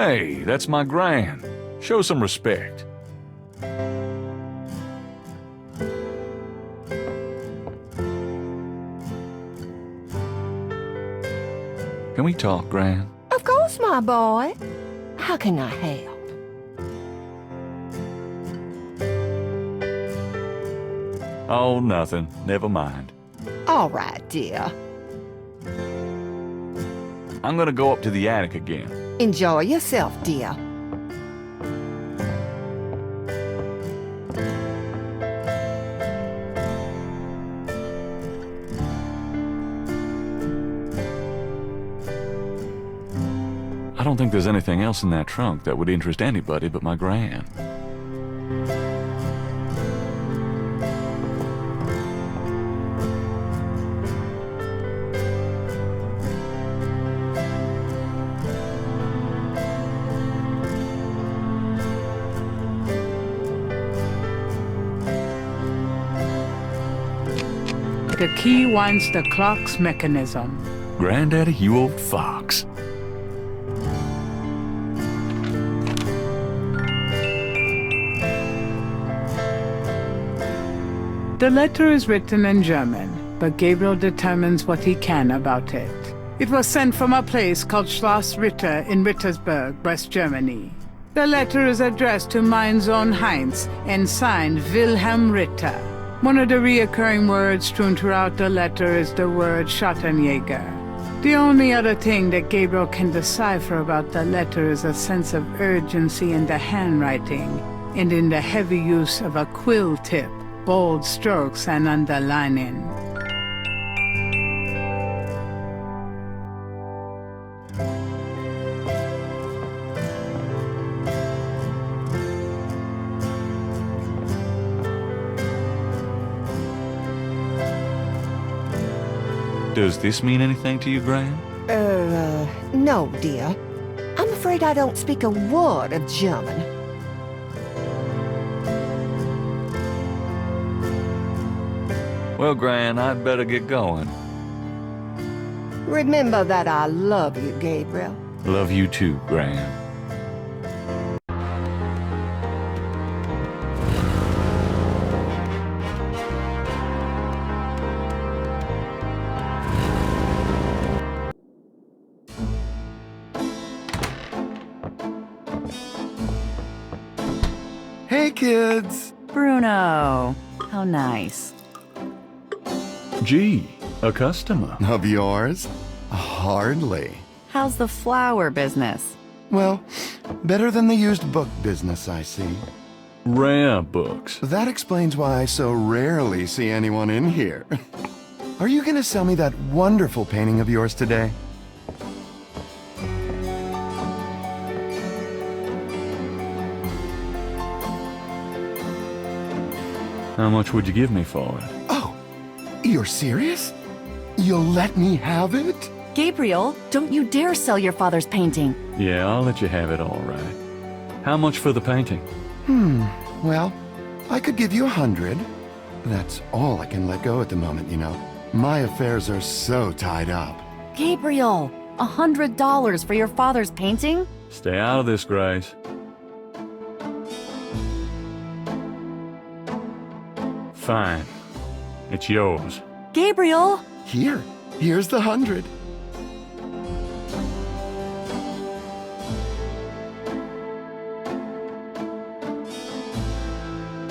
Hey, that's my gran. Show some respect. Can we talk, Gran? Of course, my boy. How can I help? Oh, nothing. Never mind. All right, dear. I'm gonna go up to the attic again. Enjoy yourself, dear. I don't think there's anything else in that trunk that would interest anybody but my gran. The key winds the clock's mechanism. Granddaddy, you old fox. The letter is written in German, but Gabriel determines what he can about it. It was sent from a place called Schloss Ritter in Rittersberg, West Germany. The letter is addressed to mein Sohn Heinz and signed Wilhelm Ritter. One of the reoccurring words strewn throughout the letter is the word Schattenjäger. The only other thing that Gabriel can decipher about the letter is a sense of urgency in the handwriting and in the heavy use of a quill tip, bold strokes and underlining. Does this mean anything to you, Gran? No, dear. I'm afraid I don't speak a word of German. Well, Gran, I'd better get going. Remember that I love you, Gabriel. Love you too, Gran. Hey, kids! Bruno, how nice. Gee, a customer. Of yours? Hardly. How's the flower business? Well, better than the used book business, I see. Rare books. That explains why I so rarely see anyone in here. Are you gonna sell me that wonderful painting of yours today? How much would you give me for it? Oh, you're serious? You'll let me have it? Gabriel, don't you dare sell your father's painting. Yeah, I'll let you have it, all right. How much for the painting? Well, I could give you 100. That's all I can let go at the moment, you know. My affairs are so tied up. Gabriel, $100 for your father's painting? Stay out of this, Grace. Fine. It's yours. Gabriel! Here's the 100.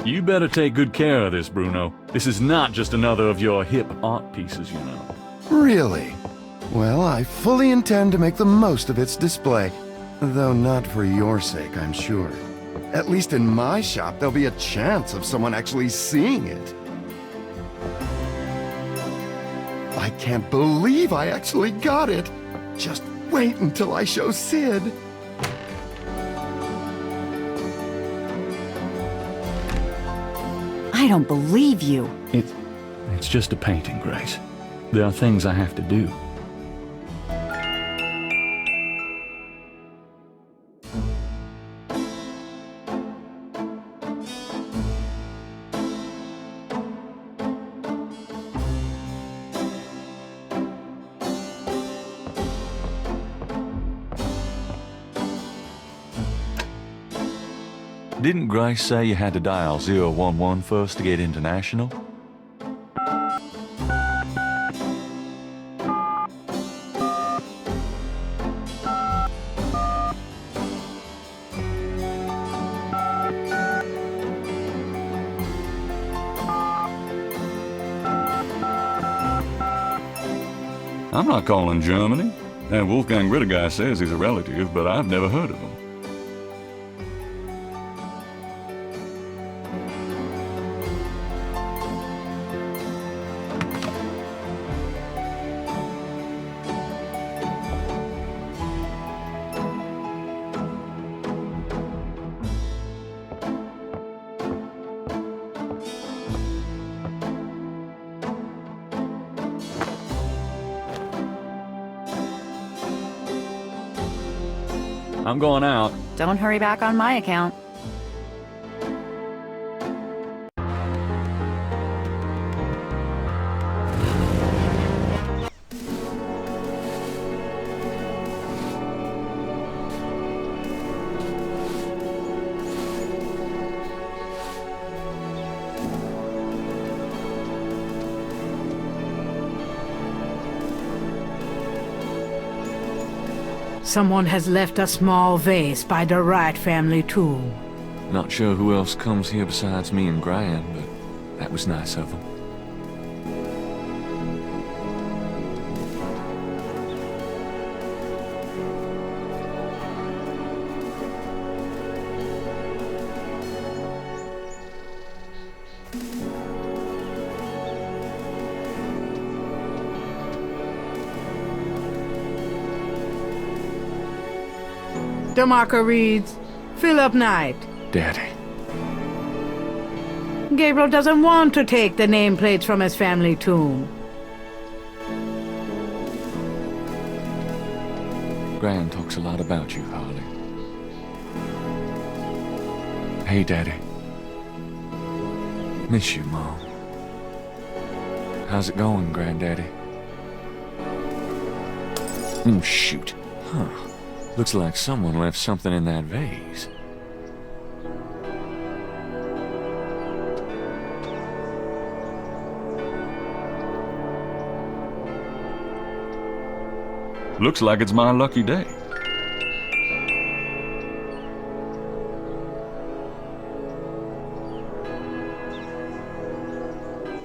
You better take good care of this, Bruno. This is not just another of your hip art pieces, you know. Really? Well, I fully intend to make the most of its display. Though not for your sake, I'm sure. At least in my shop, there'll be a chance of someone actually seeing it. I can't believe I actually got it. Just wait until I show Sid. I don't believe you. It's just a painting, Grace. There are things I have to do. Didn't Grace say you had to dial 011 first to get international? I'm not calling Germany. That Wolfgang Ritter guy says he's a relative, but I've never heard of him. I'm going out. Don't hurry back on my account. Someone has left a small vase by the Wright family tomb. Not sure who else comes here besides me and Gran, but that was nice of them. The marker reads, Philip Knight. Daddy. Gabriel doesn't want to take the nameplates from his family tomb. Gran talks a lot about you, Harley. Hey, Daddy. Miss you, Mom. How's it going, Granddaddy? Oh, shoot. Huh. Looks like someone left something in that vase. Looks like it's my lucky day.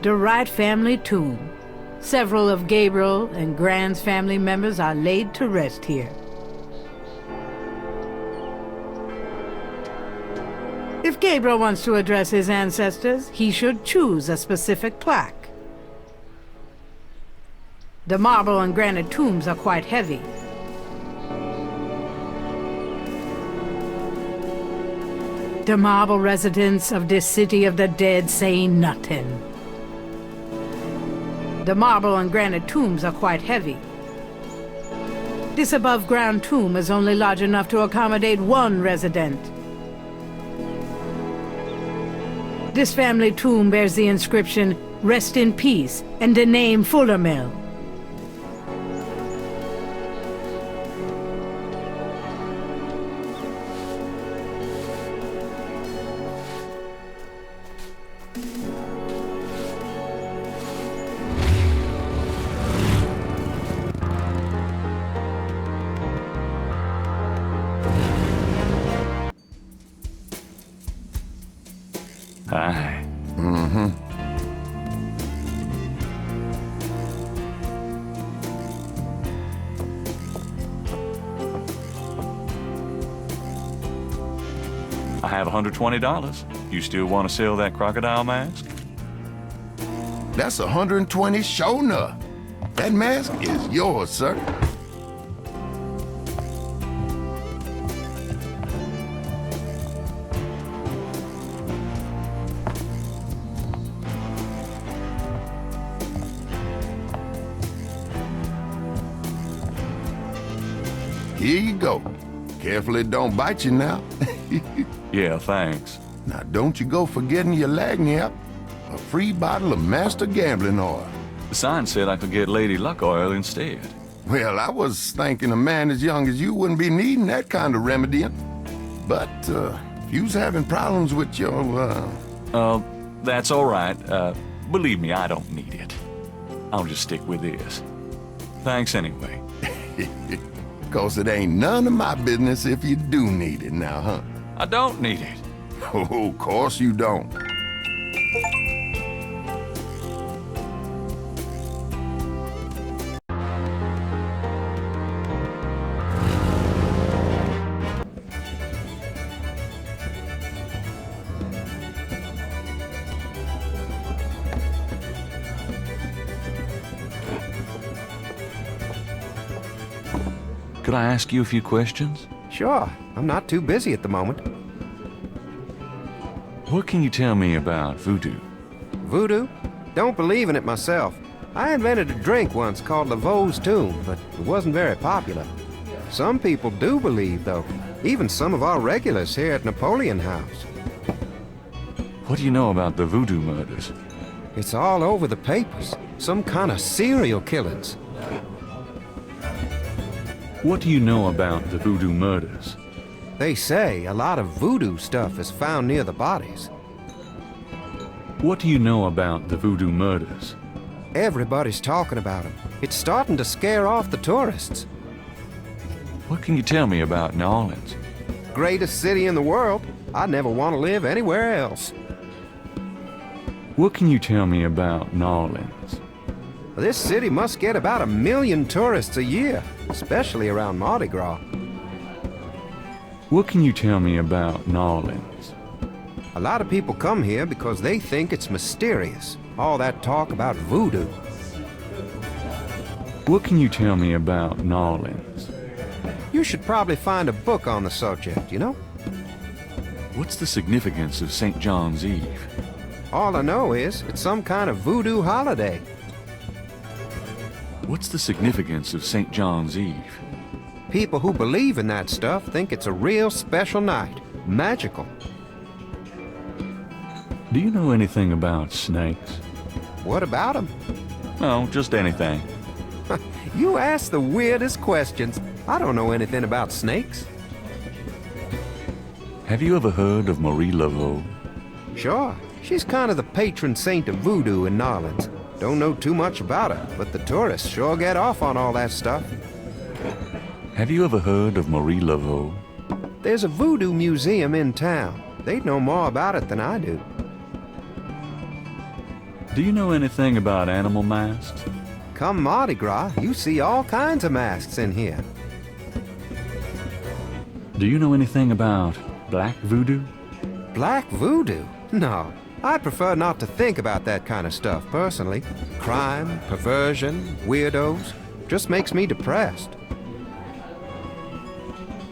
The Wright family tomb. Several of Gabriel and Gran's family members are laid to rest here. If Gabriel wants to address his ancestors, he should choose a specific plaque. The marble and granite tombs are quite heavy. The marble residents of this city of the dead say nothing. The marble and granite tombs are quite heavy. This above-ground tomb is only large enough to accommodate one resident. This family tomb bears the inscription, Rest in Peace, and the name Fullermill. Hi. I have $120. You still want to sell that crocodile mask? That's 120 sure enough. That mask is yours, sir. Here you go. Carefully it don't bite you now. Yeah, thanks. Now don't you go forgetting your lagniappe. A free bottle of Master Gambling Oil. The sign said I could get Lady Luck Oil instead. Well, I was thinking a man as young as you wouldn't be needing that kind of remedying. But if you's having problems with your, That's all right. Believe me, I don't need it. I'll just stick with this. Thanks anyway. 'Cause it ain't none of my business if you do need it now, huh? I don't need it. Oh, of course you don't. Could I ask you a few questions? Sure, I'm not too busy at the moment. What can you tell me about voodoo? Voodoo? Don't believe in it myself. I invented a drink once called Laveau's Tomb, but it wasn't very popular. Some people do believe, though. Even some of our regulars here at Napoleon House. What do you know about the voodoo murders? It's all over the papers. Some kind of serial killings. What do you know about the voodoo murders? They say a lot of voodoo stuff is found near the bodies. What do you know about the voodoo murders? Everybody's talking about them. It's starting to scare off the tourists. What can you tell me about New Orleans? Greatest city in the world. I'd never want to live anywhere else. What can you tell me about New Orleans? This city must get about 1 million tourists a year, especially around Mardi Gras. What can you tell me about New Orleans? A lot of people come here because they think it's mysterious. All that talk about voodoo. What can you tell me about New Orleans? You should probably find a book on the subject, you know? What's the significance of St. John's Eve? All I know is it's some kind of voodoo holiday. What's the significance of St. John's Eve? People who believe in that stuff think it's a real special night. Magical. Do you know anything about snakes? What about them? No, just anything. You ask the weirdest questions. I don't know anything about snakes. Have you ever heard of Marie Laveau? Sure. She's kind of the patron saint of voodoo in New Orleans. Don't know too much about her, but the tourists sure get off on all that stuff. Have you ever heard of Marie Laveau? There's a voodoo museum in town. They'd know more about it than I do. Do you know anything about animal masks? Come Mardi Gras, you see all kinds of masks in here. Do you know anything about black voodoo? Black voodoo? No. I prefer not to think about that kind of stuff, personally. Crime, perversion, weirdos. Just makes me depressed.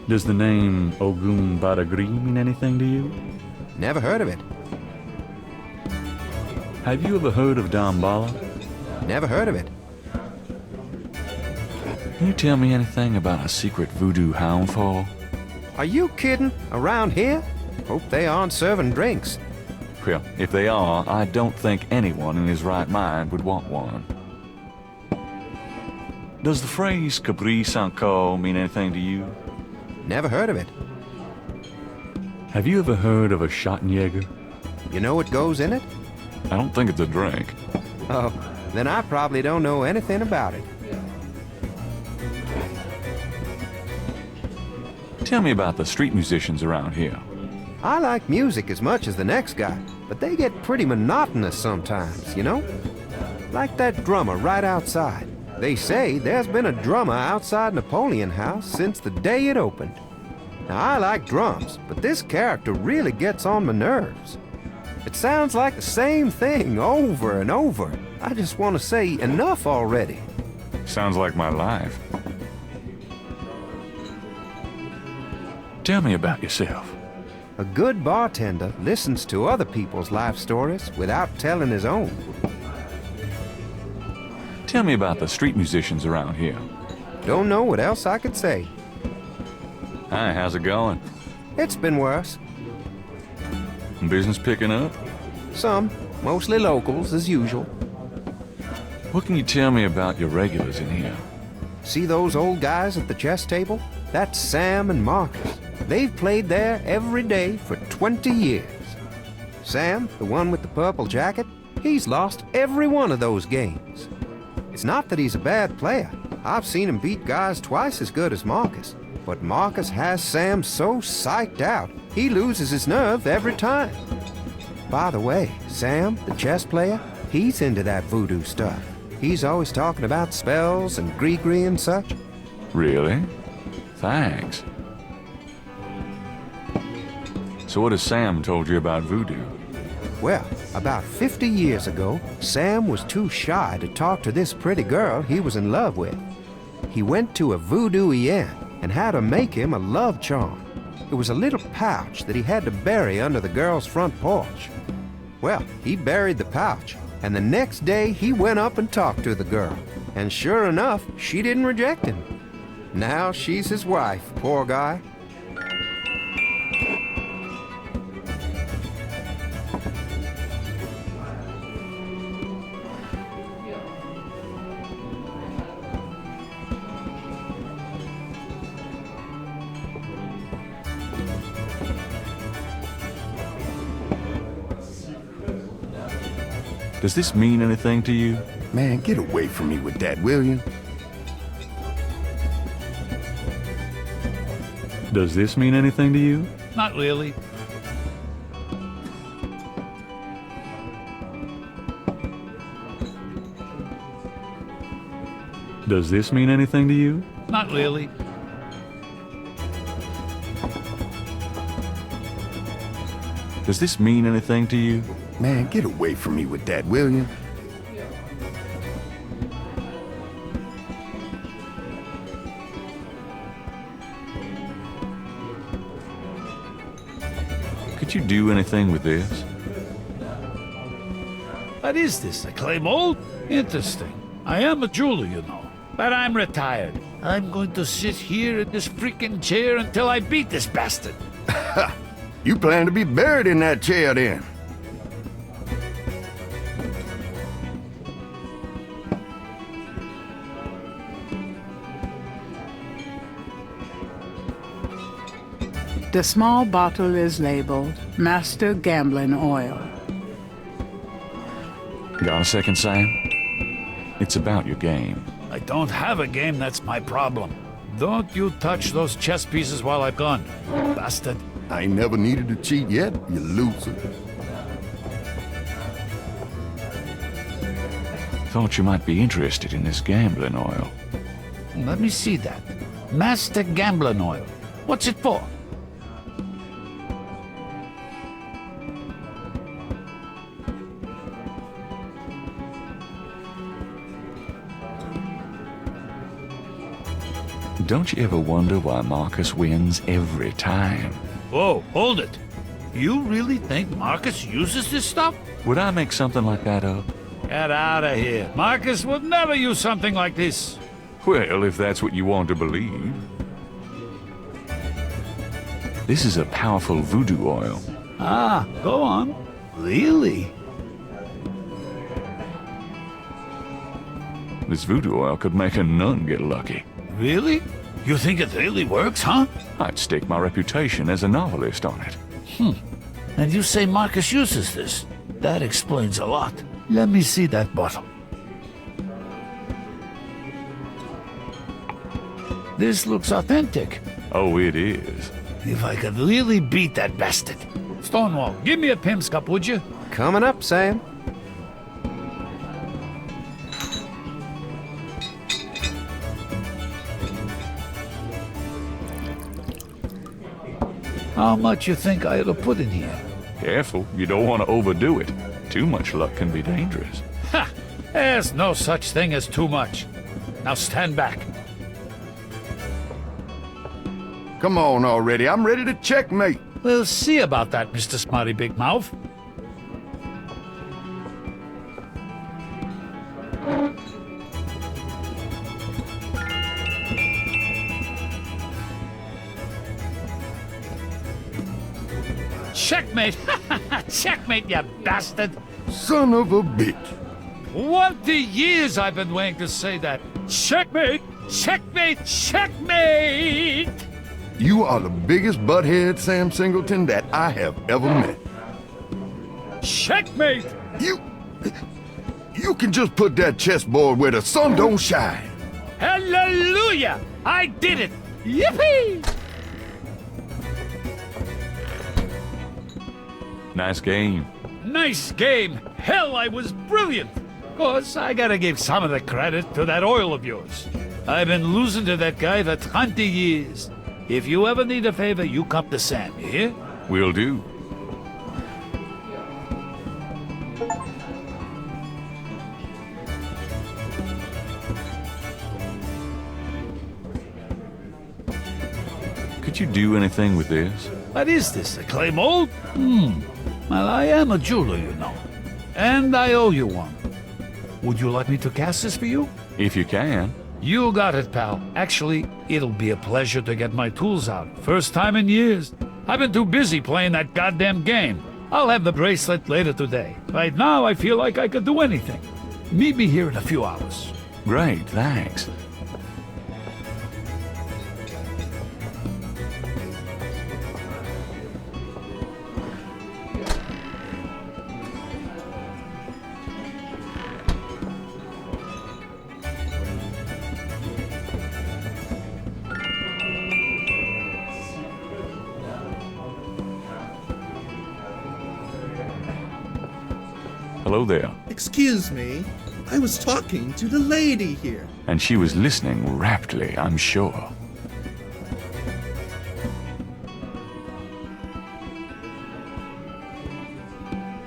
Does the name Ogun Badagri mean anything to you? Never heard of it. Have you ever heard of Damballa? Never heard of it. Can you tell me anything about a secret voodoo hound fall? Are you kidding? Around here? Hope they aren't serving drinks. Well, if they are, I don't think anyone in his right mind would want one. Does the phrase caprice encore mean anything to you? Never heard of it. Have you ever heard of a Schottenjäger? You know what goes in it? I don't think it's a drink. Oh, then I probably don't know anything about it. Tell me about the street musicians around here. I like music as much as the next guy, but they get pretty monotonous sometimes, you know? Like that drummer right outside. They say there's been a drummer outside Napoleon House since the day it opened. Now, I like drums, but this character really gets on my nerves. It sounds like the same thing over and over. I just want to say enough already. Sounds like my life. Tell me about yourself. A good bartender listens to other people's life stories without telling his own. Tell me about the street musicians around here. Don't know what else I could say. Hi, how's it going? It's been worse. Business picking up? Some, mostly locals as usual. What can you tell me about your regulars in here? See those old guys at the chess table? That's Sam and Marcus. They've played there every day for 20 years. Sam, the one with the purple jacket, he's lost every one of those games. It's not that he's a bad player. I've seen him beat guys twice as good as Marcus. But Marcus has Sam so psyched out, he loses his nerve every time. By the way, Sam, the chess player, he's into that voodoo stuff. He's always talking about spells and gree-gree and such. Really? Thanks. So what has Sam told you about voodoo? Well, about 50 years ago, Sam was too shy to talk to this pretty girl he was in love with. He went to a voodoo-ien and had her make him a love charm. It was a little pouch that he had to bury under the girl's front porch. Well, he buried the pouch, and the next day he went up and talked to the girl. And sure enough, she didn't reject him. Now she's his wife, poor guy. Does this mean anything to you? Man, get away from me with that, will you? Does this mean anything to you? Not really. Does this mean anything to you? Not really. Does this mean anything to you? Man, get away from me with that, will you? Could you do anything with this? What is this, a clay mold? Interesting. I am a jeweler, you know. But I'm retired. I'm going to sit here in this freaking chair until I beat this bastard. You plan to be buried in that chair then? The small bottle is labeled Master Gambling Oil. Got a second, Sam? It's about your game. I don't have a game, that's my problem. Don't you touch those chess pieces while I'm gone, bastard. I ain't never needed to cheat yet, you loser. Thought you might be interested in this gambling oil. Let me see that. Master Gambling Oil. What's it for? Don't you ever wonder why Marcus wins every time? Whoa, hold it. You really think Marcus uses this stuff? Would I make something like that up? Get out of here. Marcus would never use something like this. Well, if that's what you want to believe. This is a powerful voodoo oil. Ah, go on. Really? This voodoo oil could make a nun get lucky. Really? You think it really works, huh? I'd stake my reputation as a novelist on it. And you say Marcus uses this? That explains a lot. Let me see that bottle. This looks authentic. Oh, it is. If I could really beat that bastard. Stonewall, give me a Pim's cup, would you? Coming up, Sam. How much you think I ought to put in here? Careful, you don't want to overdo it. Too much luck can be dangerous. Ha! There's no such thing as too much. Now stand back. Come on already, I'm ready to checkmate. We'll see about that, Mr. Smarty Big Mouth. Checkmate! Checkmate, you bastard! Son of a bitch. 20 years I've been waiting to say that. Checkmate! Checkmate! Checkmate! You are the biggest butthead, Sam Singleton, that I have ever met. Checkmate! You can just put that chessboard where the sun don't shine. Hallelujah! I did it! Yippee! Nice game. Nice game! Hell, I was brilliant! Course, I gotta give some of the credit to that oil of yours. I've been losing to that guy for 20 years. If you ever need a favor, you come to Sam, you hear? Will do. Could you do anything with this? What is this, a clay mold? Well, I am a jeweler, you know. And I owe you one. Would you like me to cast this for you? If you can. You got it, pal. Actually, it'll be a pleasure to get my tools out. First time in years. I've been too busy playing that goddamn game. I'll have the bracelet later today. Right now, I feel like I could do anything. Meet me here in a few hours. Great, thanks. Hello there. Excuse me, I was talking to the lady here. And she was listening raptly, I'm sure.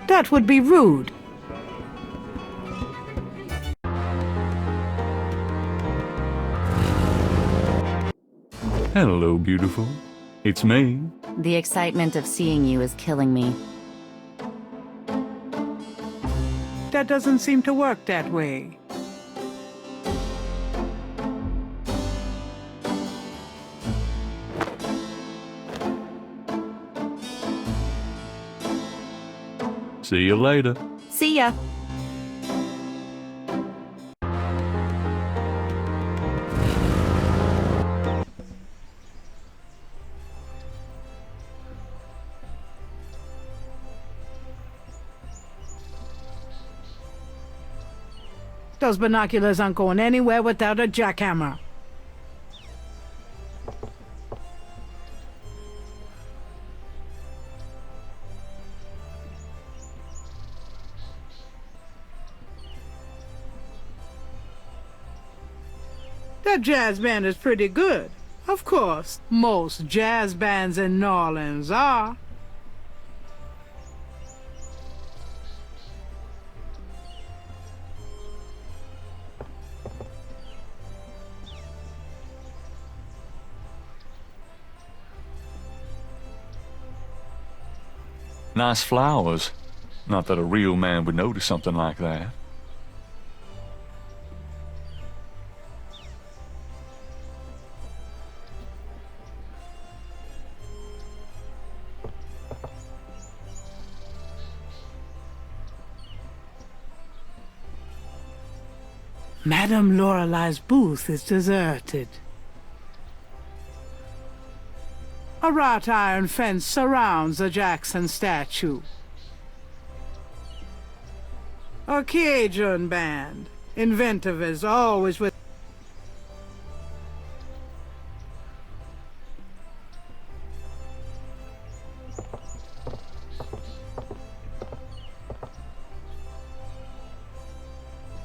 That would be rude. Hello, beautiful. It's me. The excitement of seeing you is killing me. That doesn't seem to work that way. See you later. See ya. Those binoculars aren't going anywhere without a jackhammer. That jazz band is pretty good. Of course, most jazz bands in New Orleans are. Nice flowers. Not that a real man would notice something like that. Madame Lorelei's booth is deserted. A wrought iron fence surrounds the Jackson statue. A Cajun band, inventive as always with...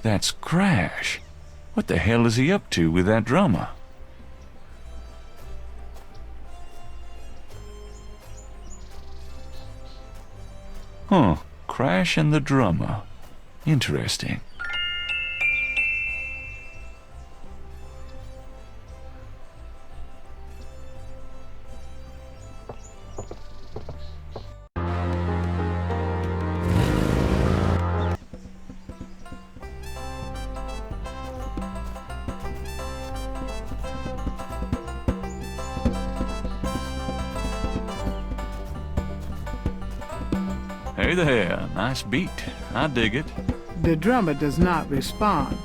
That's Crash. What the hell is he up to with that drummer? Huh, Crash and the drummer. Interesting. Hey there, nice beat. I dig it. The drummer does not respond.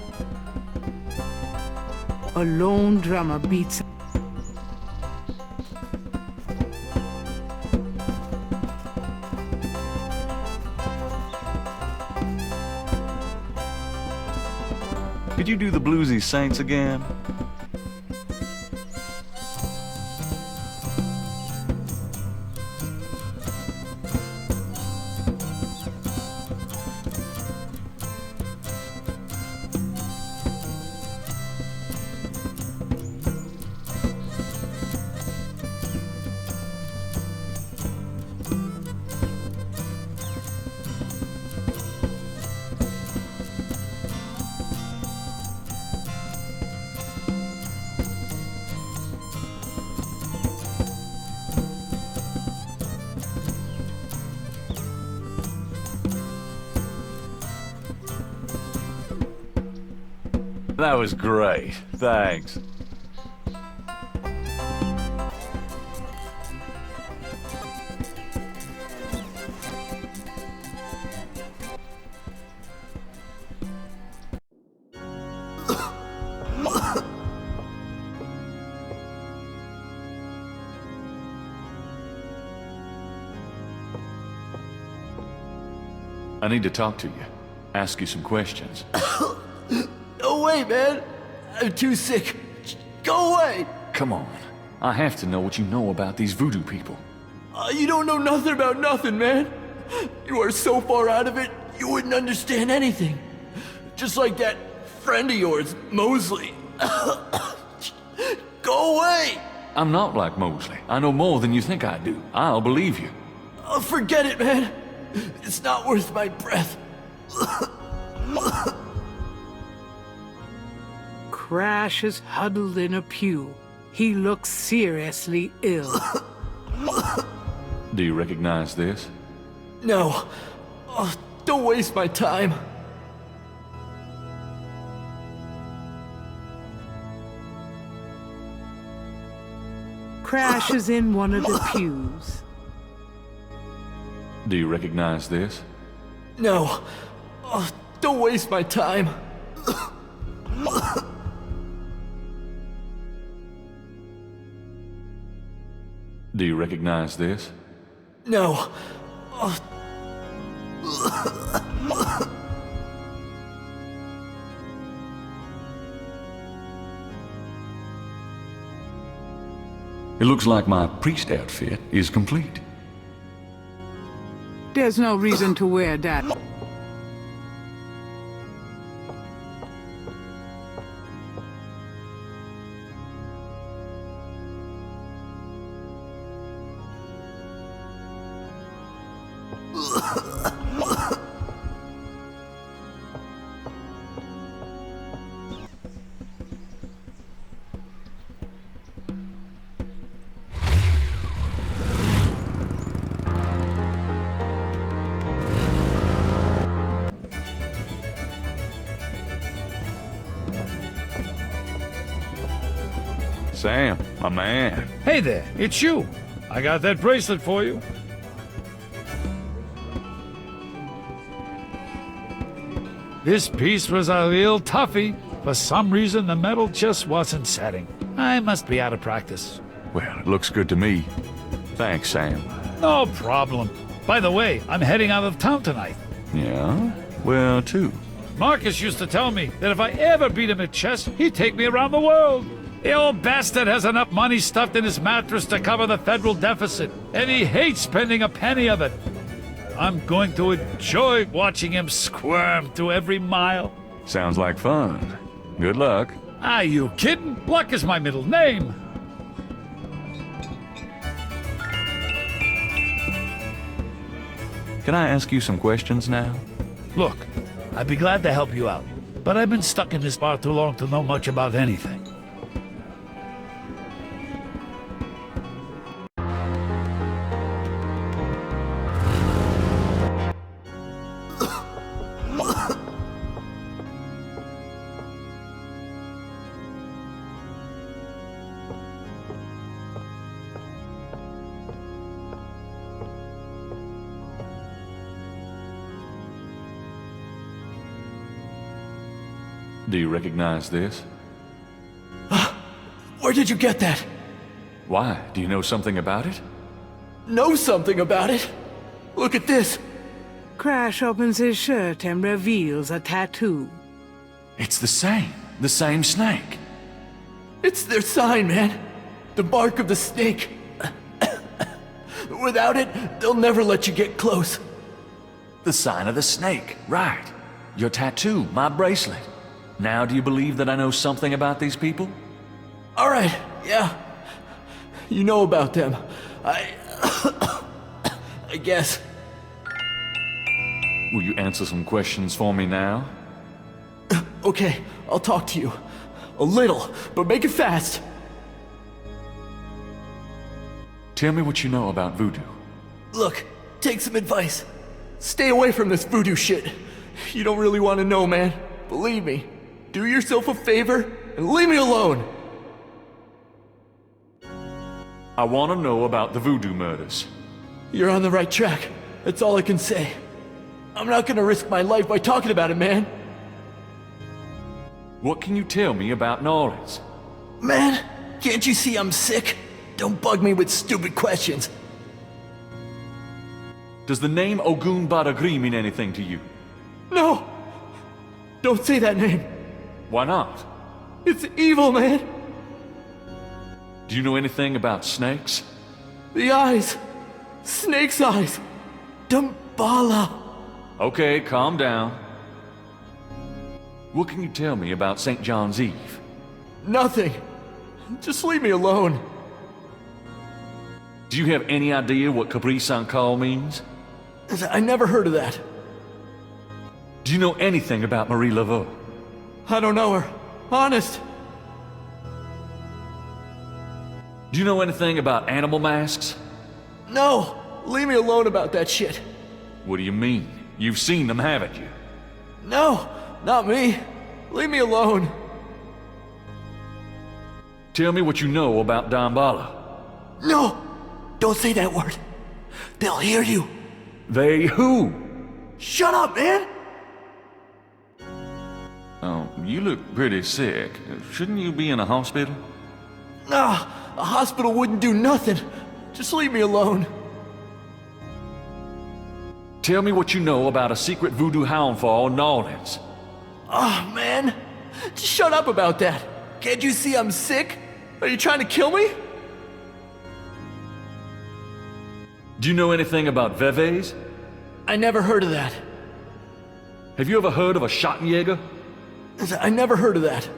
A lone drummer beats. Could you do the bluesy Saints again? That was great. Thanks. I need to talk to you. Ask you some questions. Go away, man. I'm too sick. Go away. Come on. I have to know what you know about these voodoo people. You don't know nothing about nothing, man. You are so far out of it, you wouldn't understand anything. Just like that friend of yours, Mosley. Go away. I'm not like Mosley. I know more than you think I do. I'll believe you. Forget it, man. It's not worth my breath. Crash is huddled in a pew. He looks seriously ill. Do you recognize this? No. Oh, don't waste my time. Crash is in one of the pews. Do you recognize this? No. Oh, don't waste my time. Do you recognize this? No. Oh. It looks like my priest outfit is complete. There's no reason to wear that. Sam, my man. Hey there, it's you. I got that bracelet for you. This piece was a real toughie. For some reason, the metal just wasn't setting. I must be out of practice. Well, it looks good to me. Thanks, Sam. No problem. By the way, I'm heading out of town tonight. Yeah? Where to? Marcus used to tell me that if I ever beat him at chess, he'd take me around the world. The old bastard has enough money stuffed in his mattress to cover the federal deficit, and he hates spending a penny of it. I'm going to enjoy watching him squirm through every mile. Sounds like fun. Good luck. Are you kidding? Luck is my middle name. Can I ask you some questions now? Look, I'd be glad to help you out, but I've been stuck in this bar too long to know much about anything. Do you recognize this? Where did you get that? Why? Do you know something about it? Know something about it? Look at this. Crash opens his shirt and reveals a tattoo. It's the same snake. It's their sign, man. The mark of the snake. Without it, they'll never let you get close. The sign of the snake, right. Your tattoo, my bracelet. Now do you believe that I know something about these people? All right, yeah. You know about them. I guess. Will you answer some questions for me now? Okay, I'll talk to you. A little, but make it fast. Tell me what you know about voodoo. Look, take some advice. Stay away from this voodoo shit. You don't really want to know, man. Believe me. Do yourself a favor and leave me alone. I want to know about the voodoo murders. You're on the right track. That's all I can say. I'm not gonna risk my life by talking about it, man. What can you tell me about New Orleans? Man, can't you see I'm sick? Don't bug me with stupid questions. Does the name Ogun Badagri mean anything to you? No! Don't say that name. Why not? It's evil, man. Do you know anything about snakes? The eyes. Snake's eyes. Damballa. Okay, calm down. What can you tell me about St. John's Eve? Nothing. Just leave me alone. Do you have any idea what Capri San Call means? I never heard of that. Do you know anything about Marie Laveau? I don't know her. Honest. Do you know anything about animal masks? No. Leave me alone about that shit. What do you mean? You've seen them, haven't you? No, not me. Leave me alone. Tell me what you know about Damballa. No! Don't say that word. They'll hear you. They who? Shut up, man! Oh, you look pretty sick. Shouldn't you be in a hospital? Nah, a hospital wouldn't do nothing. Just leave me alone. Tell me what you know about a secret voodoo hound fall in New Orleans. Oh, man. Just shut up about that. Can't you see I'm sick? Are you trying to kill me? Do you know anything about Veves? I never heard of that. Have you ever heard of a Schottenjäger? I never heard of that.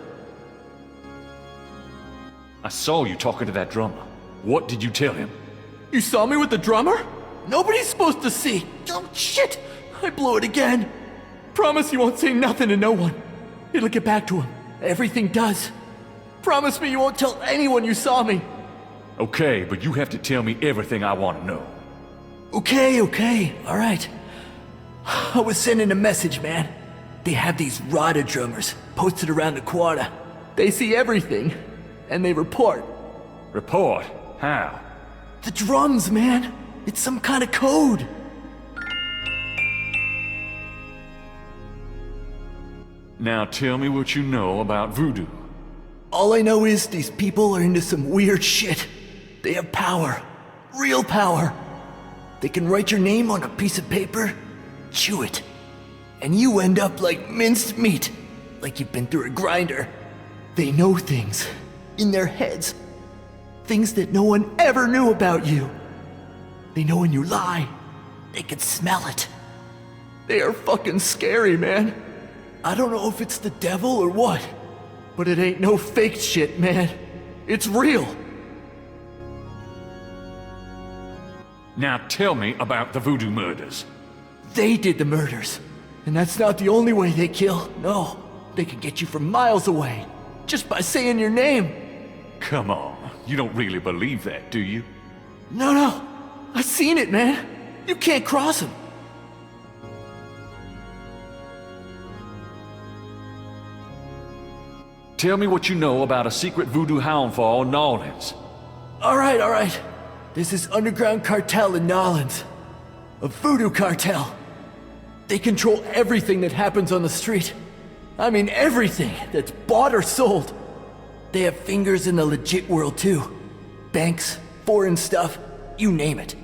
I saw you talking to that drummer. What did you tell him? You saw me with the drummer? Nobody's supposed to see. Oh, shit! I blew it again. Promise you won't say nothing to no one. It'll get back to him. Everything does. Promise me you won't tell anyone you saw me. Okay, but you have to tell me everything I want to know. Okay, all right. I was sending a message, man. They have these Rada drummers posted around the quarter. They see everything, and they report. Report? How? The drums, man. It's some kind of code. Now tell me what you know about voodoo. All I know is these people are into some weird shit. They have power. Real power. They can write your name on a piece of paper, chew it, and you end up like minced meat, like you've been through a grinder. They know things in their heads, things that no one ever knew about you. They know when you lie. They can smell it. They are fucking scary, man. I don't know if it's the devil or what, but it ain't no fake shit, man. It's real. Now tell me about the voodoo murders. They did the murders. And that's not the only way they kill. No, they can get you from miles away, just by saying your name. Come on, you don't really believe that, do you? No, I seen it, man. You can't cross them. Tell me what you know about a secret voodoo hound fall in New Orleans. All right. There's this underground cartel in New Orleans. A voodoo cartel. They control everything that happens on the street. I mean everything that's bought or sold. They have fingers in the legit world too. Banks, foreign stuff, you name it.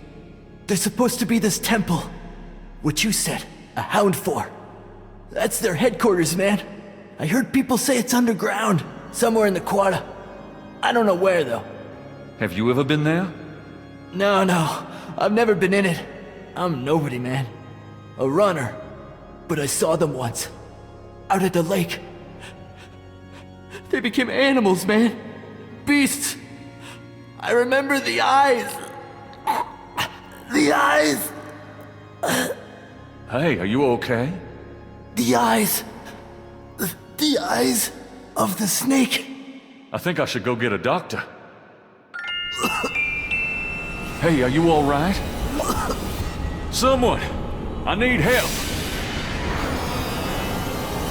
There's supposed to be this temple. What you said, a hound for. That's their headquarters, man. I heard people say it's underground, somewhere in the Quada. I don't know where though. Have you ever been there? No, I've never been in it. I'm nobody, man. A runner. But I saw them once. Out at the lake. They became animals, man. Beasts. I remember the eyes. The eyes. Hey, are you okay? The eyes. The eyes of the snake. I think I should go get a doctor. Hey, are you all right? Someone! I need help!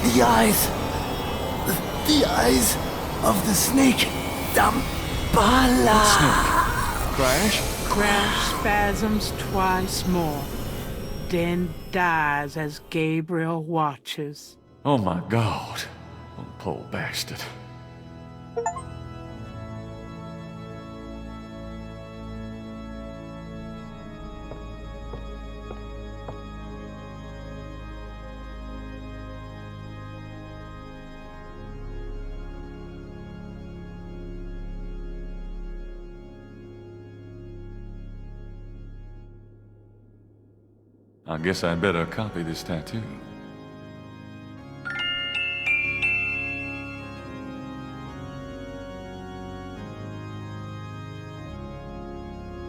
The eyes. The eyes of the snake. Dambala. Crash? Crash spasms twice more, then dies as Gabriel watches. Oh my God. Oh, poor bastard. I guess I'd better copy this tattoo.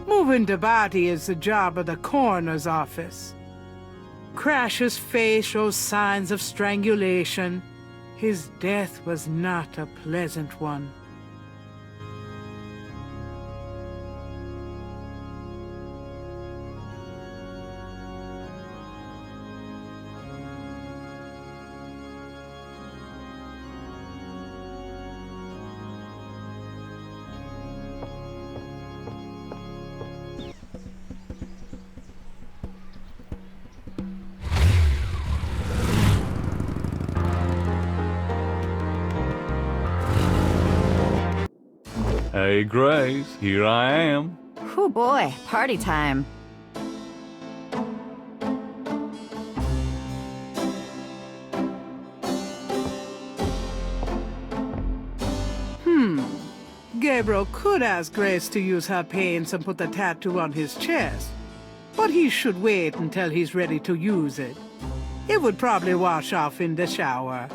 Moving the body is the job of the coroner's office. Crash's face shows signs of strangulation. His death was not a pleasant one. Hey, Grace, here I am. Whew boy, party time. Gabriel could ask Grace to use her paints and put the tattoo on his chest, but he should wait until he's ready to use it. It would probably wash off in the shower.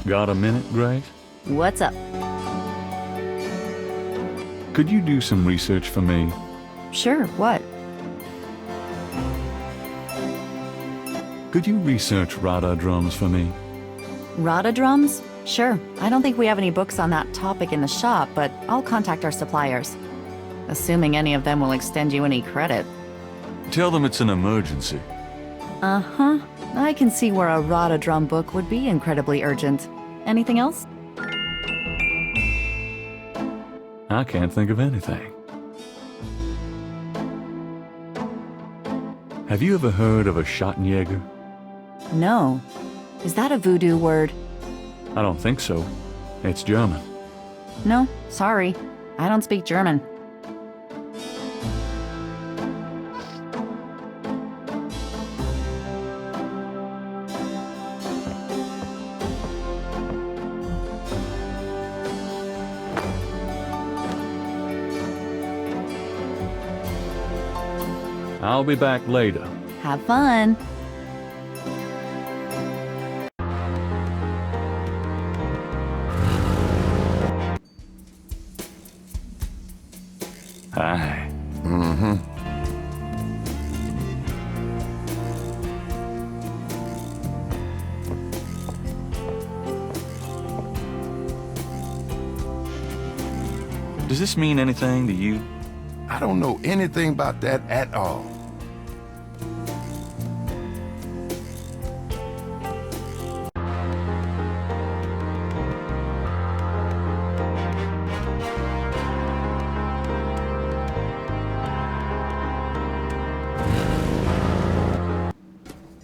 Got a minute, Grace? What's up? Could you do some research for me? Sure, what? Could you research Rada drums for me? Rada drums? Sure. I don't think we have any books on that topic in the shop, but I'll contact our suppliers. Assuming any of them will extend you any credit. Tell them it's an emergency. Uh-huh. I can see where a Rada drum book would be incredibly urgent. Anything else? I can't think of anything. Have you ever heard of a Schottenjäger? No. Is that a voodoo word? I don't think so. It's German. No, sorry. I don't speak German. I'll be back later. Have fun. Hi. Does this mean anything to you? I don't know anything about that at all.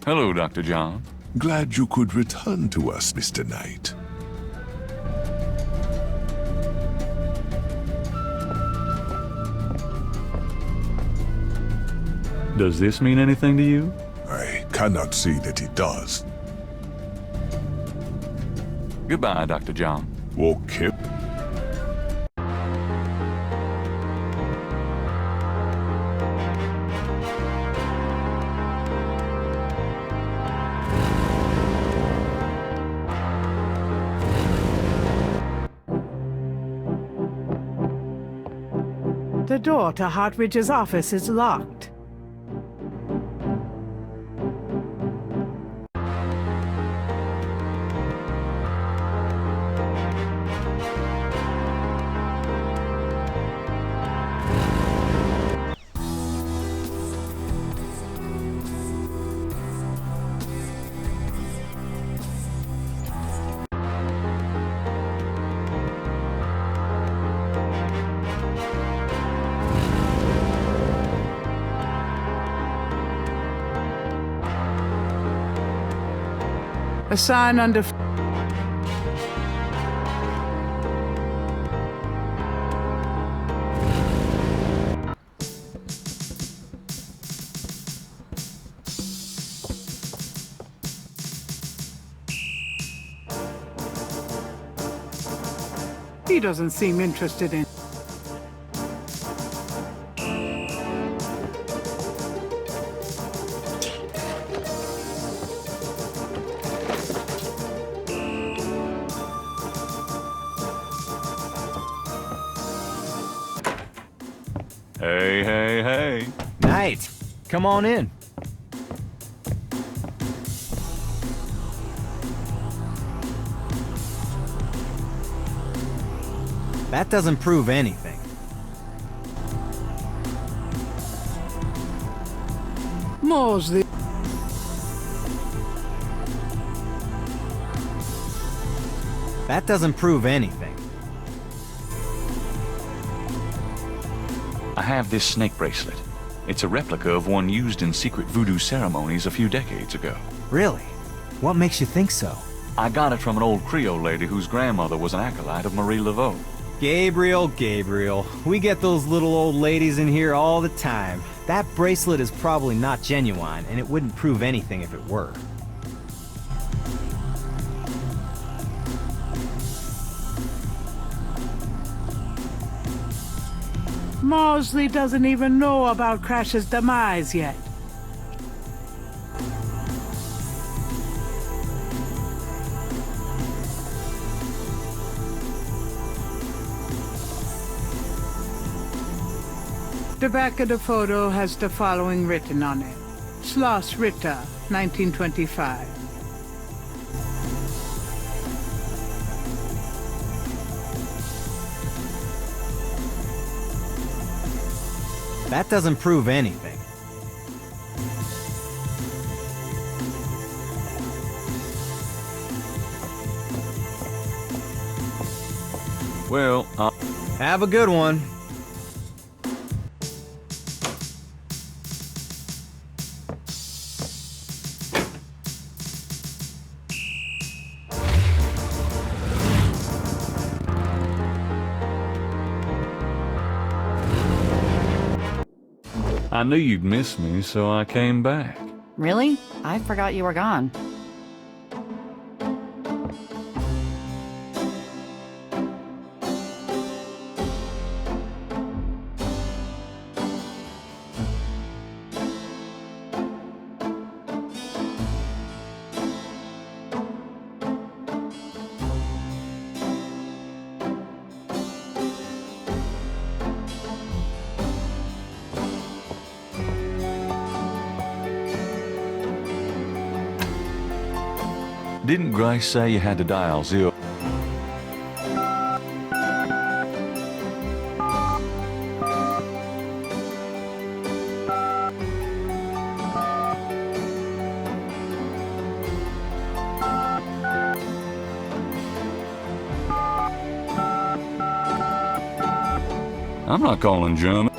Hello, Dr. John. Glad you could return to us, Mr. Knight. Does this mean anything to you? I cannot see that it does. Goodbye, Dr. John. Okay. The door to Hartridge's office is locked. A sign under... He doesn't seem interested in... Hey, hey, hey. Knight, come on in. That doesn't prove anything. Mosley. That doesn't prove anything. I have this snake bracelet. It's a replica of one used in secret voodoo ceremonies a few decades ago. Really? What makes you think so? I got it from an old Creole lady whose grandmother was an acolyte of Marie Laveau. Gabriel, we get those little old ladies in here all the time. That bracelet is probably not genuine, and it wouldn't prove anything if it were. Mosley doesn't even know about Crash's demise yet. The back of the photo has the following written on it. Schloss Ritter, 1925. That doesn't prove anything. Well, have a good one. I knew you'd miss me, so I came back. Really? I forgot you were gone. Didn't Grace say you had to dial 0? I'm not calling German.